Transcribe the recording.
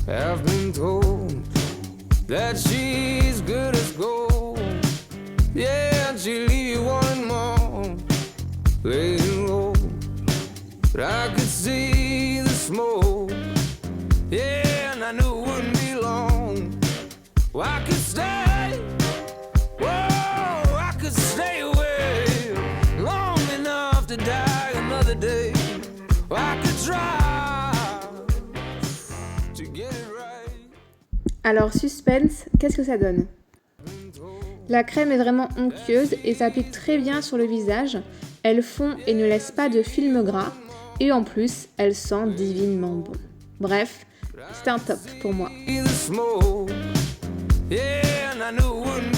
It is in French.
I've been told that she's good as gold. Yeah, and she'll leave you wanting more, laying low. But I could see the smoke. Yeah, and I knew it wouldn't be long. Well, I could stay. Whoa, I could stay away long enough to die another day. Well, I could try to get it right. Alors suspense, qu'est-ce que ça donne? La crème est vraiment onctueuse et s'applique très bien sur le visage. Elle fond et ne laisse pas de film gras. Et en plus, elle sent divinement bon. Bref, c'est un top pour moi. Yeah, and I knew it wouldn't